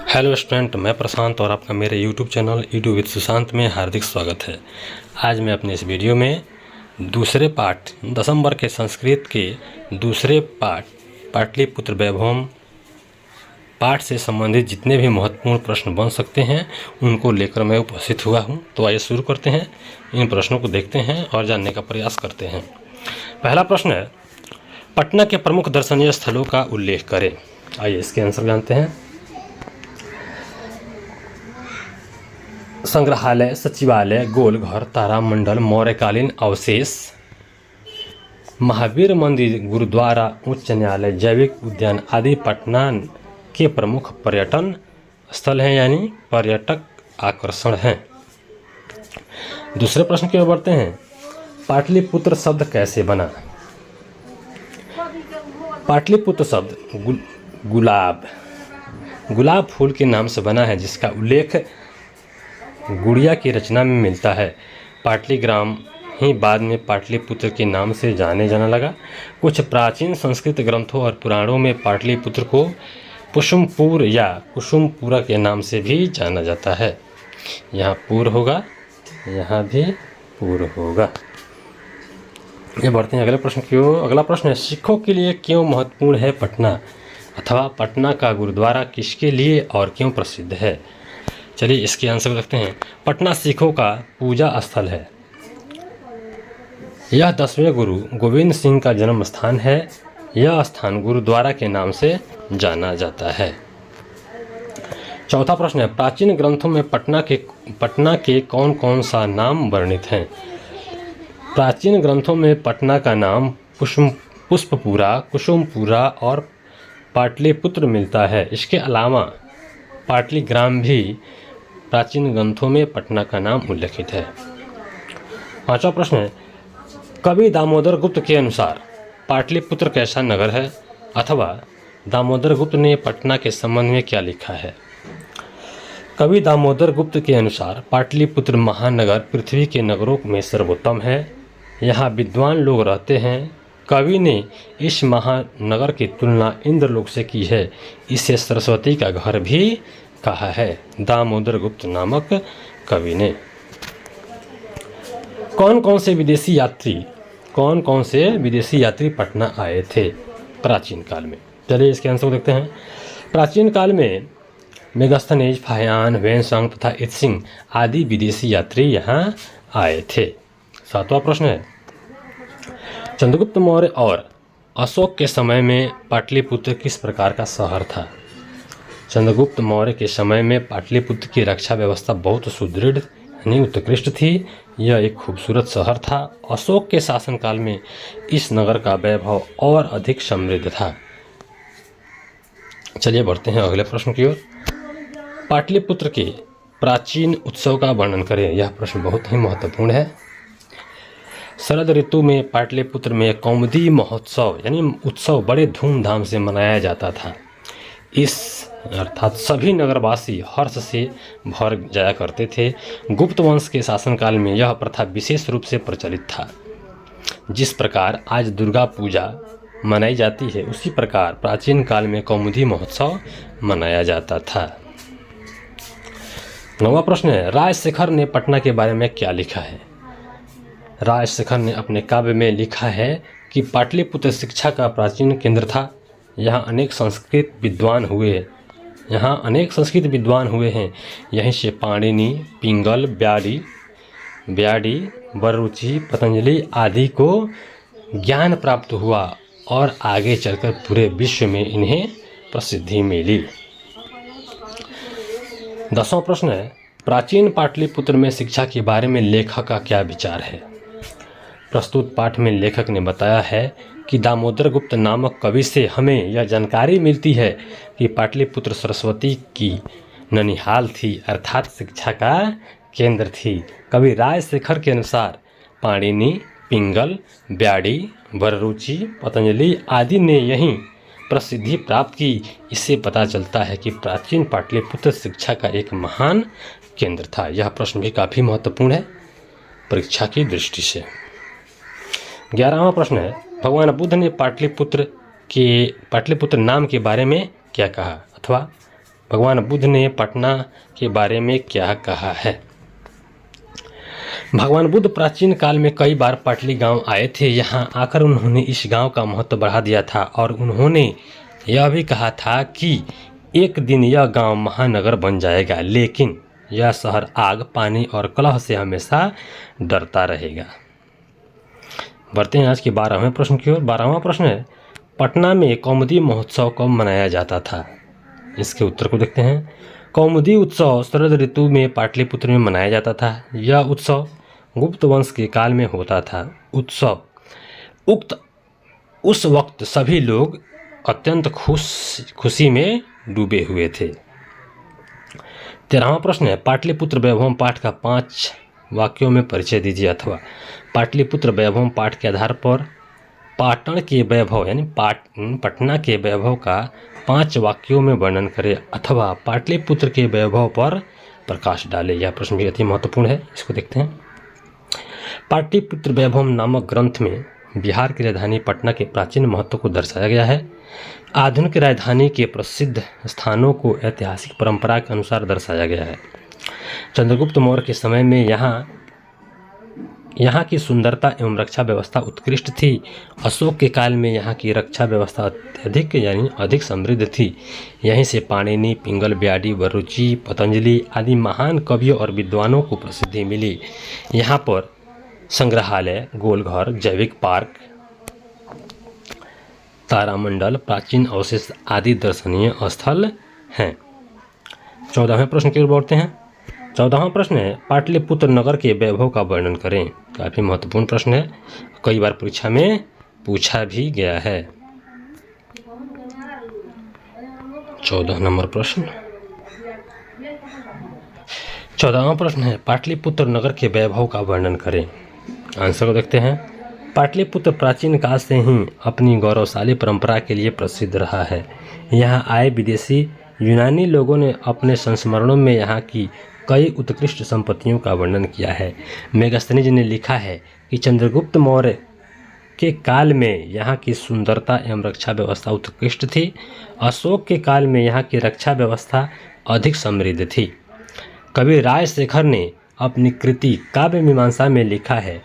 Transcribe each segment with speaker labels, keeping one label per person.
Speaker 1: Hello student, मैं प्रशांत और आपका मेरे YouTube channel Edu with Sushant में हार्दिक स्वागत है। आज मैं अपने इस वीडियो में दूसरे पाठ 10 वर्ग के संस्कृत के दूसरे पाठ पाटलिपुत्र वैभवम पाठ से संबंधित जितने भी महत्वपूर्ण प्रश्न बन सकते हैं उनको लेकर मैं उपस्थित हुआ हूं। तो आइए शुरू करते हैं, इन प्रश्नों को देखते हैं और जानने का प्रयास करते हैं। पहला प्रश्न है, पटना के प्रमुख दर्शनीय स्थलों का उल्लेख करें। आइए इसके आंसर जानते हैं। संग्रहालय, सचिवालय, गोलघर, तारामंडल, मौर्यकालीन अवशेष, महावीर मंदिर, गुरुद्वारा, उच्च न्यायालय, जैविक उद्यान आदि पटना के प्रमुख पर्यटन स्थल हैं, यानी पर्यटक आकर्षण हैं। दूसरे प्रश्न की ओर बढ़ते हैं। पाटलिपुत्र शब्द कैसे बना? पाटलिपुत्र शब्द गुलाब फूल के नाम से बना है, जिसका उल्लेख गुड़िया की रचना में मिलता है। पाटलीग्राम ही बाद में पाटलिपुत्र के नाम से जाना लगा। कुछ प्राचीन संस्कृत ग्रंथों और पुराणों में पाटलिपुत्र को पुष्पपुर या कुसुमपुरा के नाम से भी जाना जाता है। यहाँ पुर होगा, यहाँ भी पुर होगा। ये बढ़ते हैं अगले प्रश्न की ओर। अगला प्रश्न है, सिखों के लिए क्यों महत्वपूर्ण है पटना, अथवा पटना का गुरुद्वारा किसके लिए और क्यों प्रसिद्ध है? चलिए इसके आंसर देखते हैं। पटना सिखों का पूजा स्थल है। यह 10वें गुरु गोविंद सिंह का जन्म स्थान है। यह स्थान गुरुद्वारा के नाम से जाना जाता है। चौथा प्रश्न है, प्राचीन ग्रंथों में पटना के कौन कौन सा नाम वर्णित हैं? प्राचीन ग्रंथों में पटना का नाम पुष्पपुरा, कुसुमपुरा और पाटलिपुत्र मिलता है। इसके अलावा पाटलीग्राम भी प्राचीन ग्रंथों में पटना का नाम उल्लेखित है। पांचवा प्रश्न है, कवि दामोदर गुप्त के अनुसार पाटलिपुत्र कैसा नगर है, अथवा दामोदर गुप्त ने पटना के संबंध में क्या लिखा है? कवि दामोदर गुप्त के अनुसार पाटलिपुत्र महानगर पृथ्वी के नगरों में सर्वोत्तम है। यहाँ विद्वान लोग रहते हैं। कवि ने इस महानगर की तुलना इंद्रलोक से की है। इसे सरस्वती का घर भी कहा है, दामोदर गुप्त नामक कवि ने। कौन कौन से विदेशी यात्री पटना आए थे प्राचीन काल में? चलिए इसके आंसर को देखते हैं। प्राचीन काल में मेगास्थनीज, फाहियान, वेनसंग तथा इत्सिंग आदि विदेशी यात्री यहाँ आए थे। सातवां प्रश्न है, चंद्रगुप्त मौर्य और अशोक के समय में पाटलिपुत्र किस प्रकार का शहर था? चंद्रगुप्त मौर्य के समय में पाटलिपुत्र की रक्षा व्यवस्था बहुत सुदृढ़ यानी उत्कृष्ट थी। यह एक खूबसूरत शहर था। अशोक के शासनकाल में इस नगर का वैभव और अधिक समृद्ध था। चलिए बढ़ते हैं अगले प्रश्न की ओर। पाटलिपुत्र के प्राचीन उत्सव का वर्णन करें। यह प्रश्न बहुत ही महत्वपूर्ण है। शरद ऋतु में पाटलिपुत्र में कौमुदी महोत्सव यानी उत्सव बड़े धूमधाम से मनाया जाता था। इस अर्थात सभी नगरवासी हर्ष से भर जाया करते थे। गुप्त वंश के शासनकाल में यह प्रथा विशेष रूप से प्रचलित था। जिस प्रकार आज दुर्गा पूजा मनाई जाती है, उसी प्रकार प्राचीन काल में कौमुदी महोत्सव मनाया जाता था। 9वां प्रश्न है, राजशेखर ने पटना के बारे में क्या लिखा है? राजशेखर ने अपने काव्य में लिखा है कि पाटलिपुत्र शिक्षा का प्राचीन केंद्र था। यहाँ अनेक संस्कृत विद्वान हुए हैं। यहीं से पाणिनि, पिंगल, ब्याडी, बररुचि, पतंजलि आदि को ज्ञान प्राप्त हुआ और आगे चलकर पूरे विश्व में इन्हें प्रसिद्धि मिली। 10वां प्रश्न है, प्राचीन पाटलिपुत्र में शिक्षा के बारे में लेखक का क्या विचार है? प्रस्तुत पाठ में लेखक ने बताया है कि दामोदर गुप्त नामक कवि से हमें यह जानकारी मिलती है कि पाटलिपुत्र सरस्वती की ननिहाल थी, अर्थात शिक्षा का केंद्र थी। कवि राजशेखर के अनुसार पाणिनि, पिंगल, ब्याडी, बररुचि, पतंजलि आदि ने यहीं प्रसिद्धि प्राप्त की। इससे पता चलता है कि प्राचीन पाटलिपुत्र शिक्षा का एक महान केंद्र था। यह प्रश्न भी काफ़ी महत्वपूर्ण है परीक्षा की दृष्टि से। 11वां प्रश्न है, भगवान बुद्ध ने पाटलिपुत्र नाम के बारे में क्या कहा, अथवा भगवान बुद्ध ने पटना के बारे में क्या कहा है? भगवान बुद्ध प्राचीन काल में कई बार पाटली गांव आए थे। यहाँ आकर उन्होंने इस गांव का महत्व बढ़ा दिया था और उन्होंने यह भी कहा था कि एक दिन यह गांव महानगर बन जाएगा, लेकिन यह शहर आग, पानी और कलह से हमेशा डरता रहेगा। बढ़ते हैं आज के 12वें प्रश्न की ओर। 12वां प्रश्न है, पटना में कौमुदी महोत्सव कब मनाया जाता था? इसके उत्तर को देखते हैं। कौमुदी उत्सव शरद ऋतु में पाटलिपुत्र में मनाया जाता था। यह उत्सव गुप्त वंश के काल में होता था। उस वक्त सभी लोग अत्यंत खुशी में डूबे हुए थे। 13वां प्रश्न है, पाटलिपुत्र वैभव पाठ का 5 वाक्यों में परिचय दीजिए, अथवा पाटलिपुत्र वैभव पाठ के आधार पर पाटन के वैभव यानी पटना के वैभव का 5 वाक्यों में वर्णन करें, अथवा पाटलिपुत्र के वैभव पर प्रकाश डालें। यह प्रश्न भी अति महत्वपूर्ण है, इसको देखते हैं। पाटलिपुत्र वैभव नामक ग्रंथ में बिहार की राजधानी पटना के प्राचीन महत्व को दर्शाया गया है। आधुनिक राजधानी के प्रसिद्ध स्थानों को ऐतिहासिक परंपरा के अनुसार दर्शाया गया है। चंद्रगुप्त मौर्य के समय में यहाँ की सुंदरता एवं रक्षा व्यवस्था उत्कृष्ट थी। अशोक के काल में यहाँ की रक्षा व्यवस्था अधिक समृद्ध थी। यहीं से पाणिनि, पिंगल, ब्याडी, बरूची, पतंजलि आदि महान कवियों और विद्वानों को प्रसिद्धि मिली। यहाँ पर संग्रहालय, गोलघर, जैविक पार्क, तारामंडल, प्राचीन अवशेष आदि दर्शनीय स्थल हैं। 14वें प्रश्न की ओर बढ़ते हैं। 14वां प्रश्न है, पाटलिपुत्र नगर के वैभव का वर्णन करें। काफ़ी महत्वपूर्ण प्रश्न है, कई बार परीक्षा में पूछा भी गया है। 14 नंबर प्रश्न। 14वां प्रश्न है, पाटलिपुत्र नगर के वैभव का वर्णन करें। आंसर को देखते हैं। पाटलिपुत्र प्राचीन काल से ही अपनी गौरवशाली परंपरा के लिए प्रसिद्ध रहा है। यहाँ आए विदेशी यूनानी लोगों ने अपने संस्मरणों में यहाँ की कई उत्कृष्ट संपत्तियों का वर्णन किया है। मेगास्थनीज ने लिखा है कि चंद्रगुप्त मौर्य के काल में यहाँ की सुंदरता एवं रक्षा व्यवस्था उत्कृष्ट थी। अशोक के काल में यहाँ की रक्षा व्यवस्था अधिक समृद्ध थी। कवि राजशेखर ने अपनी कृति काव्य मीमांसा में लिखा है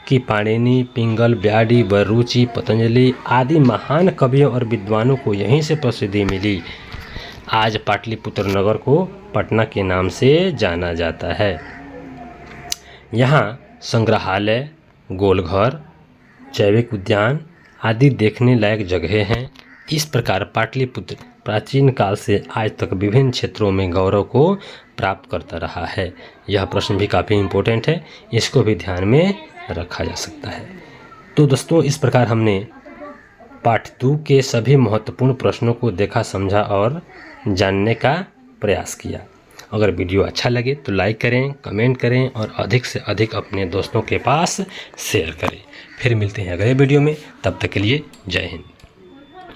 Speaker 1: कि पाणिनि, पिंगल, ब्याडी, बरूची, पतंजलि आदि महान कवियों और विद्वानों को यहीं से प्रसिद्धि मिली। आज पाटलिपुत्र नगर को पटना के नाम से जाना जाता है। यहाँ संग्रहालय, गोलघर, जैविक उद्यान आदि देखने लायक जगहें हैं। इस प्रकार पाटलिपुत्र प्राचीन काल से आज तक विभिन्न क्षेत्रों में गौरव को प्राप्त करता रहा है। यह प्रश्न भी काफ़ी इम्पोर्टेंट है, इसको भी ध्यान में रखा जा सकता है। तो दोस्तों, इस प्रकार हमने पाठ 2 के सभी महत्वपूर्ण प्रश्नों को देखा, समझा और जानने का प्रयास किया। अगर वीडियो अच्छा लगे तो लाइक करें, कमेंट करें और अधिक से अधिक अपने दोस्तों के पास शेयर करें। फिर मिलते हैं अगले वीडियो में, तब तक के लिए जय हिंद।